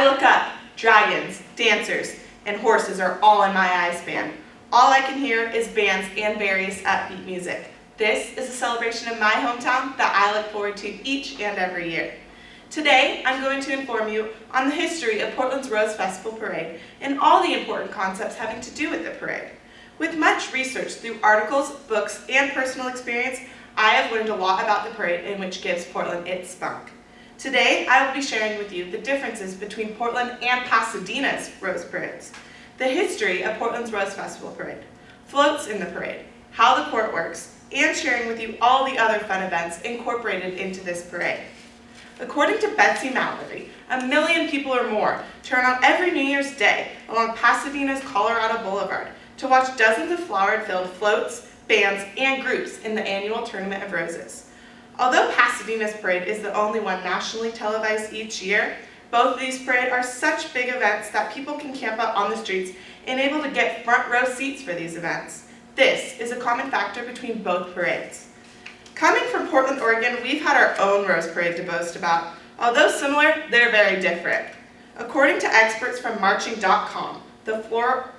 I look up, dragons, dancers, and horses are all in my eye span. All I can hear is bands and various upbeat music. This is a celebration of my hometown that I look forward to each and every year. Today, I'm going to inform you on the history of Portland's Rose Festival Parade and all the important concepts having to do with the parade. With much research through articles, books, and personal experience, I have learned a lot about the parade and which gives Portland its spunk. Today, I will be sharing with you the differences between Portland and Pasadena's Rose Parades, the history of Portland's Rose Festival Parade, floats in the parade, how the court works, and sharing with you all the other fun events incorporated into this parade. According to Betsy Mallory, 1 million people or more turn out every New Year's Day along Pasadena's Colorado Boulevard to watch dozens of flower-filled floats, bands, and groups in the annual Tournament of Roses. Although Pasadena's parade is the only one nationally televised each year, both of these parades are such big events that people can camp out on the streets and able to get front row seats for these events. This is a common factor between both parades. Coming from Portland, Oregon, we've had our own Rose Parade to boast about. Although similar, they're very different. According to experts from Marching.com, the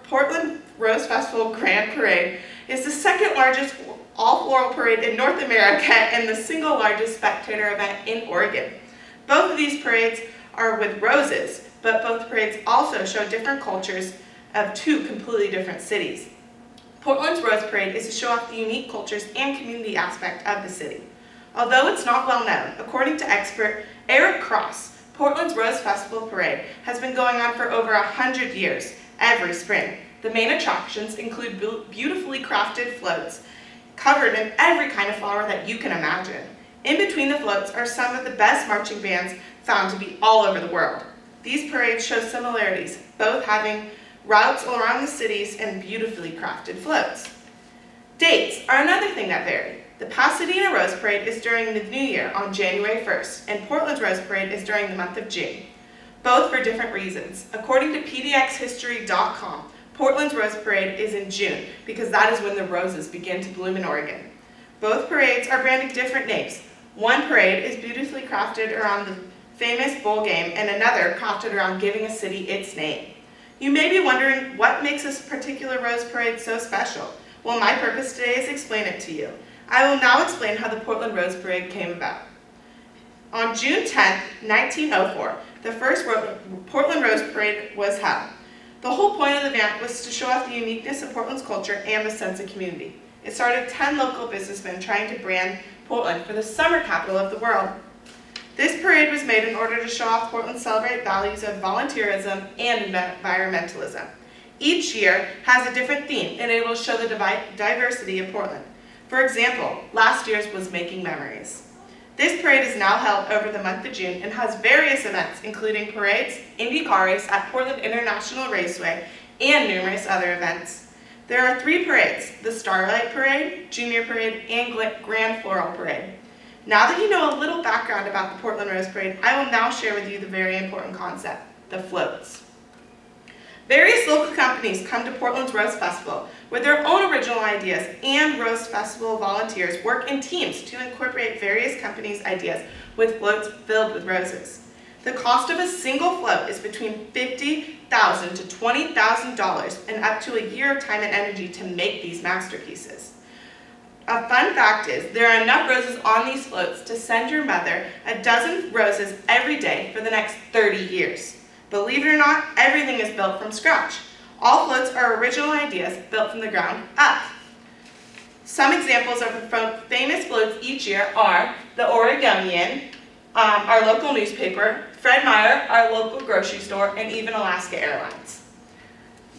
Portland Rose Festival Grand Parade is the second largest all-floral parade in North America and the single largest spectator event in Oregon. Both of these parades are with roses, but both parades also show different cultures of two completely different cities. Portland's Rose Parade is to show off the unique cultures and community aspect of the city. Although it's not well known, according to expert Eric Cross, Portland's Rose Festival Parade has been going on for over 100 years, every spring. The main attractions include beautifully crafted floats covered in every kind of flower that you can imagine. In between the floats are some of the best marching bands found to be all over the world. These parades show similarities, both having routes around the cities and beautifully crafted floats. Dates are another thing that vary. The Pasadena Rose Parade is during the New Year on January 1st, and Portland's Rose Parade is during the month of June, both for different reasons. According to pdxhistory.com, Portland's Rose Parade is in June because that is when the roses begin to bloom in Oregon. Both parades are branded different names. One parade is beautifully crafted around the famous bull game and another crafted around giving a city its name. You may be wondering what makes this particular Rose Parade so special. Well, my purpose today is to explain it to you. I will now explain how the Portland Rose Parade came about. On June 10, 1904, the first Portland Rose Parade was held. The whole point of the event was to show off the uniqueness of Portland's culture and the sense of community. It started 10 local businessmen trying to brand Portland for the summer capital of the world. This parade was made in order to show off Portland's celebrate values of volunteerism and environmentalism. Each year has a different theme and it will show the diversity of Portland. For example, last year's was Making Memories. This parade is now held over the month of June and has various events including parades, Indy car race at Portland International Raceway, and numerous other events. There are 3 parades, the Starlight Parade, Junior Parade, and Grand Floral Parade. Now that you know a little background about the Portland Rose Parade, I will now share with you the very important concept, the floats. Various local companies come to Portland's Rose Festival with their own original ideas, and Rose Festival volunteers work in teams to incorporate various companies' ideas with floats filled with roses. The cost of a single float is between $50,000 to $20,000 and up to a year of time and energy to make these masterpieces. A fun fact is there are enough roses on these floats to send your mother a dozen roses every day for the next 30 years. Believe it or not, everything is built from scratch. All floats are original ideas built from the ground up. Some examples of famous floats each year are the Oregonian, our local newspaper, Fred Meyer, our local grocery store, and even Alaska Airlines.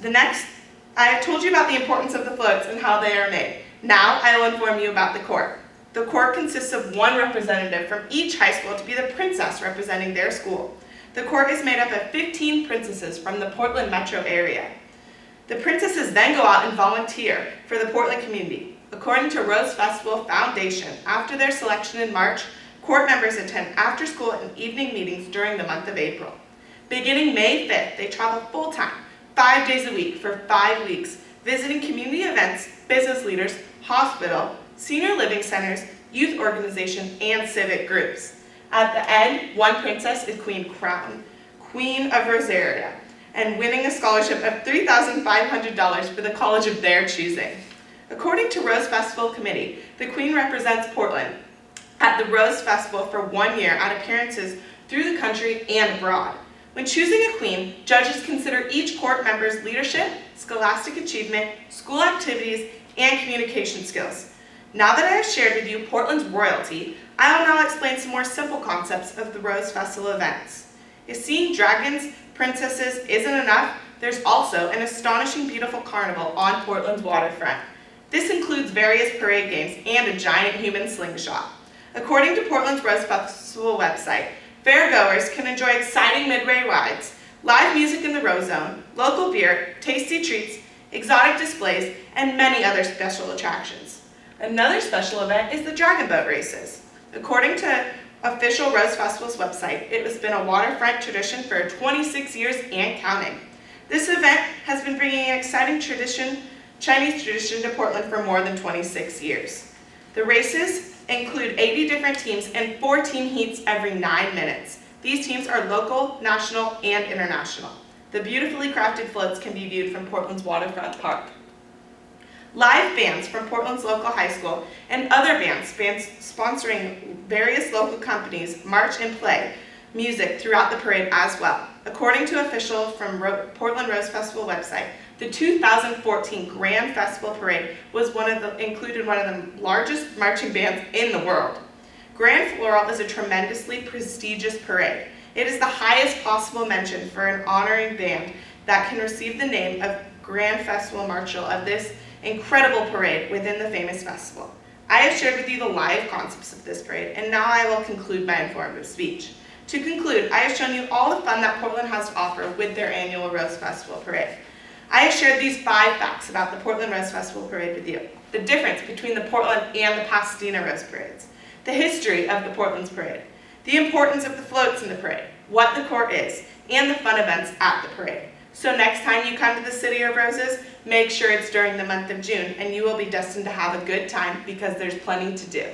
I have told you about the importance of the floats and how they are made. Now I will inform you about the court. The court consists of one representative from each high school to be the princess representing their school. The court is made up of 15 princesses from the Portland metro area. The princesses then go out and volunteer for the Portland community. According to Rose Festival Foundation, after their selection in March, court members attend after-school and evening meetings during the month of April. Beginning May 5th, they travel full-time, 5 days a week for 5 weeks, visiting community events, business leaders, hospital, senior living centers, youth organizations, and civic groups. At the end, one princess is Queen of Rosaria, and winning a scholarship of $3,500 for the college of their choosing. According to Rose Festival Committee, the Queen represents Portland at the Rose Festival for 1 year at appearances through the country and abroad. When choosing a queen, judges consider each court member's leadership, scholastic achievement, school activities, and communication skills. Now that I have shared with you Portland's royalty, I will now explain some more simple concepts of the Rose Festival events. If seeing dragons, princesses isn't enough, there's also an astonishing beautiful carnival on Portland's waterfront. This includes various parade games and a giant human slingshot. According to Portland's Rose Festival website, fairgoers can enjoy exciting midway rides, live music in the Rose Zone, local beer, tasty treats, exotic displays, and many other special attractions. Another special event is the Dragon Boat races. According to official Rose Festival's website, it has been a waterfront tradition for 26 years and counting. This event has been bringing an exciting Chinese tradition to Portland for more than 26 years. The races include 80 different teams and 14 heats every 9 minutes. These teams are local, national, and international. The beautifully crafted floats can be viewed from Portland's waterfront park. Live bands from Portland's local high school and other bands sponsoring various local companies march and play music throughout the parade as well. According to official from Portland Rose Festival website, the 2014 Grand Festival Parade was included one of the largest marching bands in the world. Grand Floral is a tremendously prestigious parade. It is the highest possible mention for an honoring band that can receive the name of Grand Festival Marshal of this incredible parade within the famous festival. I have shared with you the live concepts of this parade, and now I will conclude my informative speech. To conclude, I have shown you all the fun that Portland has to offer with their annual Rose Festival Parade. I have shared these 5 facts about the Portland Rose Festival Parade with you. The difference between the Portland and the Pasadena Rose Parades. The history of the Portland's Parade. The importance of the floats in the parade. What the court is. And the fun events at the parade. So next time you come to the City of Roses, make sure it's during the month of June and you will be destined to have a good time because there's plenty to do.